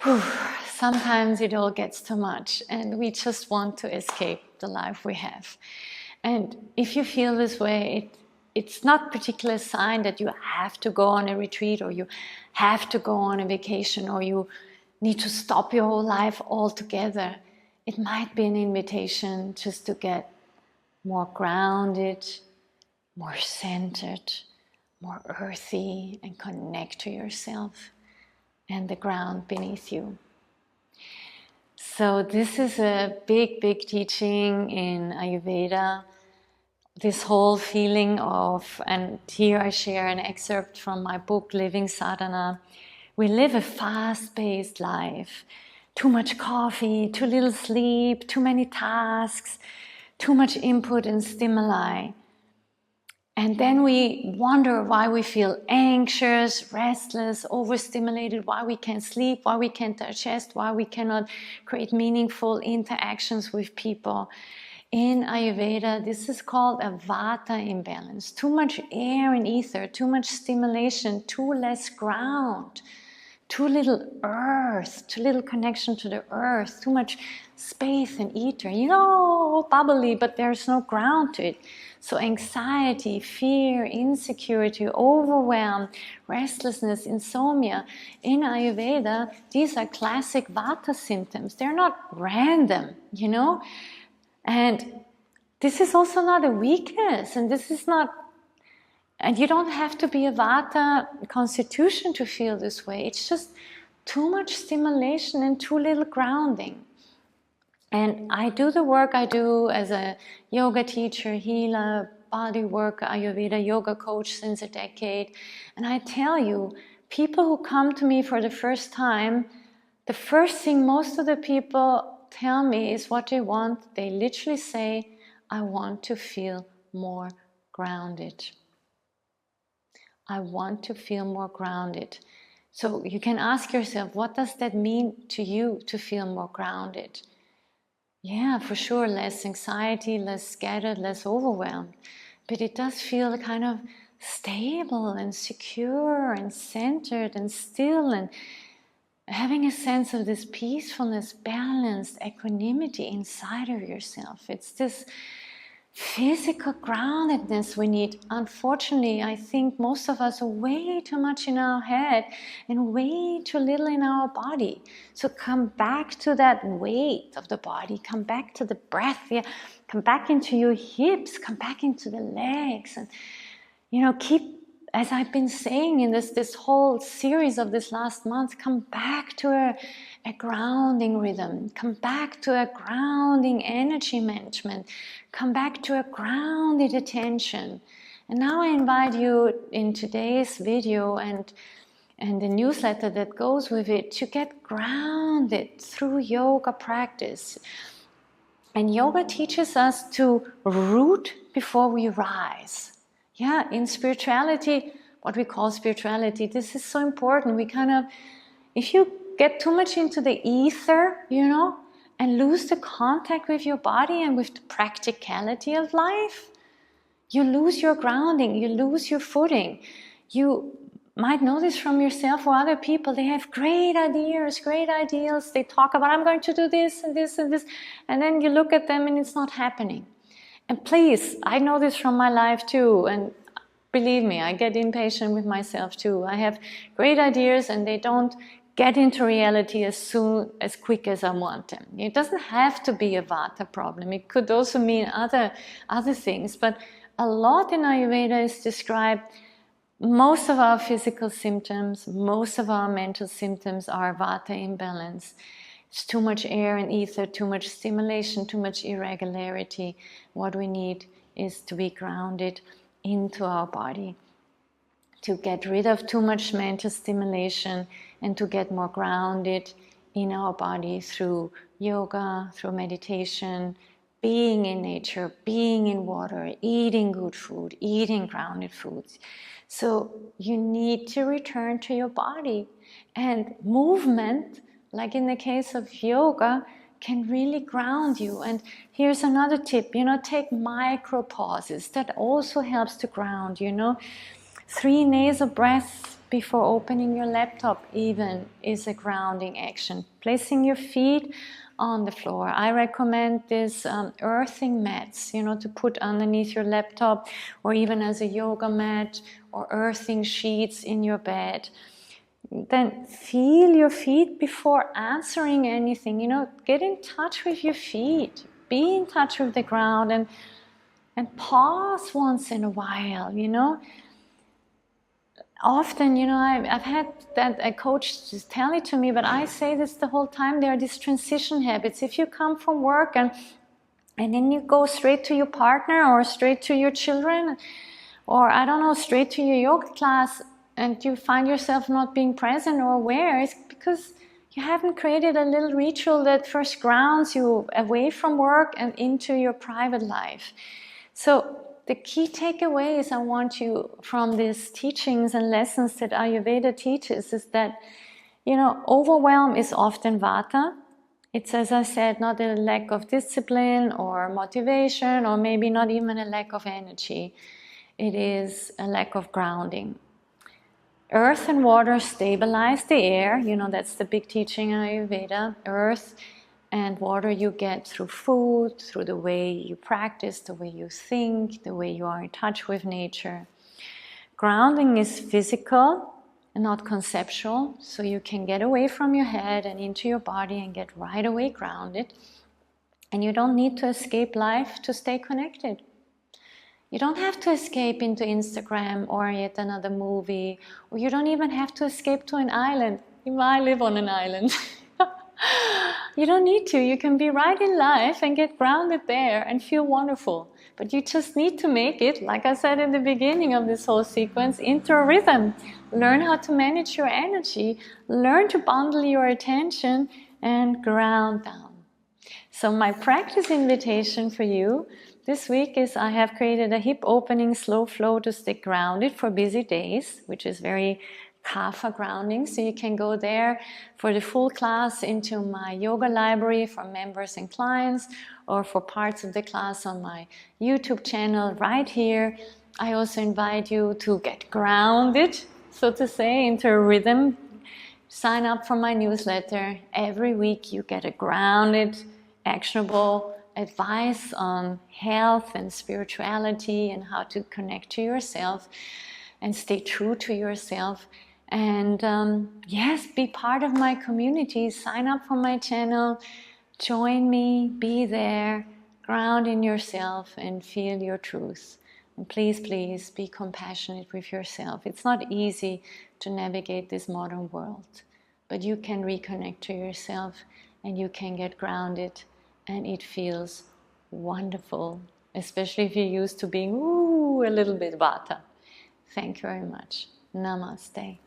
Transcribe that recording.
whew, sometimes it all gets too much and we just want to escape the life we have. And if you feel this way, it's not a particular sign that you have to go on a retreat or you have to go on a vacation or you need to stop your whole life altogether. It might be an invitation just to get more grounded, more centered, more earthy, and connect to yourself and the ground beneath you. So this is a big, big teaching in Ayurveda. This whole feeling of, and here I share an excerpt from my book, Living Sadhana. We live a fast-paced life. Too much coffee, too little sleep, too many tasks, too much input and stimuli. And then we wonder why we feel anxious, restless, overstimulated, why we can't sleep, why we can't digest, why we cannot create meaningful interactions with people. In Ayurveda, this is called a Vata imbalance. Too much air and ether, too much stimulation, too less ground, too little earth, too little connection to the earth, too much space and ether. You know, bubbly, but there's no ground to it. So anxiety, fear, insecurity, overwhelm, restlessness, insomnia. In Ayurveda, these are classic Vata symptoms. They're not random, you know. And this is also not a weakness, and this is not, and you don't have to be a Vata constitution to feel this way. It's just too much stimulation and too little grounding. And I do the work I do as a yoga teacher, healer, body worker, Ayurveda yoga coach since a decade. And I tell you, people who come to me for the first time, the first thing most of the people tell me is what they want. They literally say, I want to feel more grounded. I want to feel more grounded. So you can ask yourself, what does that mean to you to feel more grounded? Yeah, for sure, less anxiety, less scattered, less overwhelmed. But it does feel kind of stable and secure and centered and still, and having a sense of this peacefulness, balance, equanimity inside of yourself. It's this physical groundedness we need. Unfortunately, I think most of us are way too much in our head and way too little in our body. So come back to that weight of the body, come back to the breath, yeah, come back into your hips, come back into the legs, and keep, as I've been saying in this whole series of this last month, come back to a grounding rhythm, come back to a grounding energy management, come back to a grounded attention. And now I invite you in today's video and the newsletter that goes with it to get grounded through yoga practice. And yoga teaches us to root before we rise. Yeah, in spirituality, what we call spirituality, this is so important. We if you get too much into the ether, and lose the contact with your body and with the practicality of life, you lose your grounding, you lose your footing. You might know this from yourself or other people. They have great ideas, great ideals. They talk about, I'm going to do this and this and this. And then you look at them and it's not happening. And please, I know this from my life too, and believe me, I get impatient with myself too. I have great ideas and they don't get into reality as quick as I want them. It doesn't have to be a Vata problem. It could also mean other things, but a lot in Ayurveda is described. Most of our physical symptoms, most of our mental symptoms are Vata imbalance. It's too much air and ether, too much stimulation, too much irregularity. What we need is to be grounded into our body, to get rid of too much mental stimulation and to get more grounded in our body through yoga, through meditation, being in nature, being in water, eating good food, eating grounded foods. So you need to return to your body, and movement, like in the case of yoga, can really ground you. And here's another tip, take micro pauses. That also helps to ground, 3 nasal breaths before opening your laptop even is a grounding action. Placing your feet on the floor. I recommend this earthing mats, to put underneath your laptop, or even as a yoga mat, or earthing sheets in your bed. Then feel your feet before answering anything. Get in touch with your feet. Be in touch with the ground, and pause once in a while. Often, I've had that a coach just tell it to me, but I say this the whole time. There are these transition habits. If you come from work and then you go straight to your partner, or straight to your children, or I don't know, straight to your yoga class, and you find yourself not being present or aware, it's because you haven't created a little ritual that first grounds you away from work and into your private life. So the key takeaways I want you from these teachings and lessons that Ayurveda teaches is that, overwhelm is often Vata. It's, as I said, not a lack of discipline or motivation, or maybe not even a lack of energy. It is a lack of grounding. Earth and water stabilize the air. That's the big teaching in Ayurveda. Earth and water you get through food, through the way you practice, the way you think, the way you are in touch with nature. Grounding is physical and not conceptual, so you can get away from your head and into your body and get right away grounded. And you don't need to escape life to stay connected. You don't have to escape into Instagram or yet another movie, or you don't even have to escape to an island. I live on an island. You don't need to. You can be right in life and get grounded there and feel wonderful. But you just need to make it, like I said in the beginning of this whole sequence, into a rhythm. Learn how to manage your energy. Learn to bundle your attention and ground down. So my practice invitation for you this week is I have created a hip opening slow flow to stay grounded for busy days, which is very Kapha grounding. So you can go there for the full class into my yoga library for members and clients, or for parts of the class on my YouTube channel right here. I also invite you to get grounded, so to say, into a rhythm. Sign up for my newsletter. Every week you get a grounded, actionable advice on health and spirituality and how to connect to yourself and stay true to yourself. And yes, be part of my community. Sign up for my channel. Join me. Be there. Ground in yourself and feel your truth. And please, please be compassionate with yourself. It's not easy to navigate this modern world, but you can reconnect to yourself and you can get grounded, and it feels wonderful, especially if you're used to being a little bit Vata. Thank you very much. Namaste.